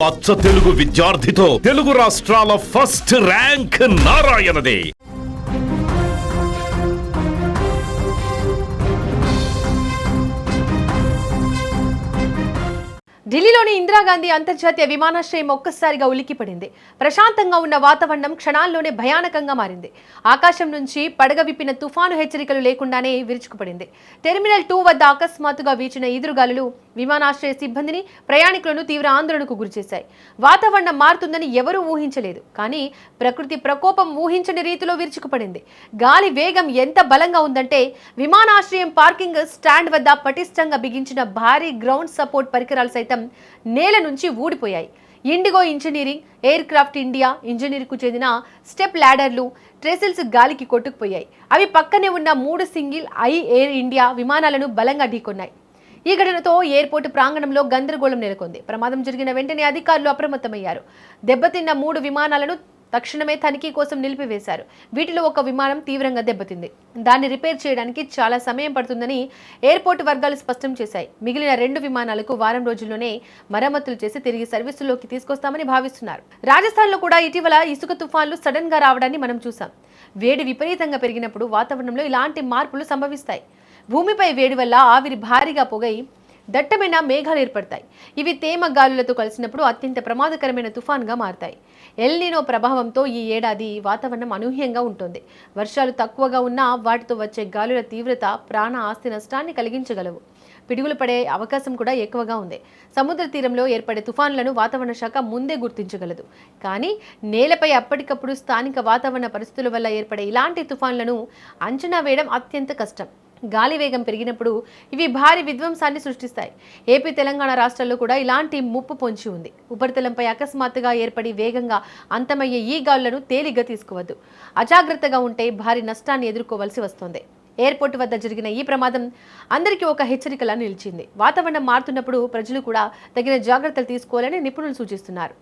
అచ్చ తెలుగు విద్యార్థితో తెలుగు రాష్ట్రాల first rank నారాయణదే. ఢిల్లీలోని ఇందిరాగాంధీ అంతర్జాతీయ విమానాశ్రయం ఒక్కసారిగా ఉలిక్కిపడింది. ప్రశాంతంగా ఉన్న వాతావరణం క్షణాల్లోనే భయానకంగా మారింది. ఆకాశం నుంచి పడగ విప్పిన తుఫాను హెచ్చరికలు లేకుండానే విరుచుకుపడింది. టెర్మినల్ 2 వద్ద అకస్మాత్తుగా వీచిన ఈదురుగాలులు విమానాశ్రయ సిబ్బందిని, ప్రయాణికులను తీవ్ర ఆందోళనకు గురిచేశాయి. వాతావరణం మారుతుందని ఎవరూ ఊహించలేదు, కానీ ప్రకృతి ప్రకోపం ఊహించని రీతిలో విరుచుకుపడింది. గాలి వేగం ఎంత బలంగా ఉందంటే విమానాశ్రయం పార్కింగ్ స్టాండ్ వద్ద పటిష్టంగా బిగించిన భారీ గ్రౌండ్ సపోర్ట్ పరికరాలు సైతం నేల నుంచి ఊడిపోయాయి. IndiGo engineering, aircraft India engineering కు చెందిన స్టెప్ ల్యాడర్లు, ట్రెసిల్స్ గాలికి కొట్టుకుపోయాయి. అవి పక్కనే ఉన్న 3 సింగిల్ ఐ ఎయిర్ ఇండియా విమానాలను బలంగా ఢీకొన్నాయి. ఈ ఘటనతో ఎయిర్పోర్టు ప్రాంగణంలో గందరగోళం నెలకొంది. ప్రమాదం జరిగిన వెంటనే అధికారులు అప్రమత్తమయ్యారు. దెబ్బతిన్న 3 విమానాలను తక్షణమే తనిఖీ కోసం నిలిపివేశారు. వీటిలో ఒక విమానం తీవ్రంగా దెబ్బతింది. దాన్ని రిపేర్ చేయడానికి చాలా సమయం పడుతుందని ఎయిర్పోర్టు వర్గాలు స్పష్టం చేశాయి. మిగిలిన 2 విమానాలకు వారం రోజుల్లోనే మరమ్మతులు చేసి తిరిగి సర్వీసుల్లోకి తీసుకొస్తామని భావిస్తున్నారు. రాజస్థాన్లో కూడా ఇటీవల ఇసుక తుఫాన్లు సడన్ గా రావడాన్ని మనం చూసాం. వేడి విపరీతంగా పెరిగినప్పుడు వాతావరణంలో ఇలాంటి మార్పులు సంభవిస్తాయి. భూమిపై వేడి వల్ల ఆవిరి భారీగా పొగై దట్టమైన మేఘాలు ఏర్పడతాయి. ఇవి తేమ గాలులతో కలిసినప్పుడు అత్యంత ప్రమాదకరమైన తుఫాన్గా మారతాయి. ఎల్ నీనో ప్రభావంతో ఈ ఏడాది వాతావరణం అనూహ్యంగా ఉంటుంది. వర్షాలు తక్కువగా ఉన్నా వాటితో వచ్చే గాలుల తీవ్రత ప్రాణ ఆస్తి నష్టాన్ని కలిగించగలవు. పిడుగులు పడే అవకాశం కూడా ఎక్కువగా ఉంది. సముద్ర తీరంలో ఏర్పడే తుఫాన్లను వాతావరణ శాఖ ముందే గుర్తించగలదు. కానీ నేలపై అప్పటికప్పుడు స్థానిక వాతావరణ పరిస్థితుల వల్ల ఏర్పడే ఇలాంటి తుఫాన్లను అంచనా వేయడం అత్యంత కష్టం. గాలి వేగం పెరిగినప్పుడు ఇవి భారీ విధ్వంసాన్ని సృష్టిస్తాయి. ఏపీ, తెలంగాణ రాష్ట్రాల్లో కూడా ఇలాంటి ముప్పు పొంచి ఉంది. ఉపరితలంపై అకస్మాత్తుగా ఏర్పడి వేగంగా అంతమయ్యే ఈ గాలులను తేలిగ్గా తీసుకోవద్దు. అజాగ్రత్తగా ఉంటే భారీ నష్టాన్ని ఎదుర్కోవాల్సి వస్తుంది. ఎయిర్పోర్టు వద్ద జరిగిన ఈ ప్రమాదం అందరికీ ఒక హెచ్చరికలా నిలిచింది. వాతావరణం మారుతున్నప్పుడు ప్రజలు కూడా తగిన జాగ్రత్తలు తీసుకోవాలని నిపుణులు సూచిస్తున్నారు.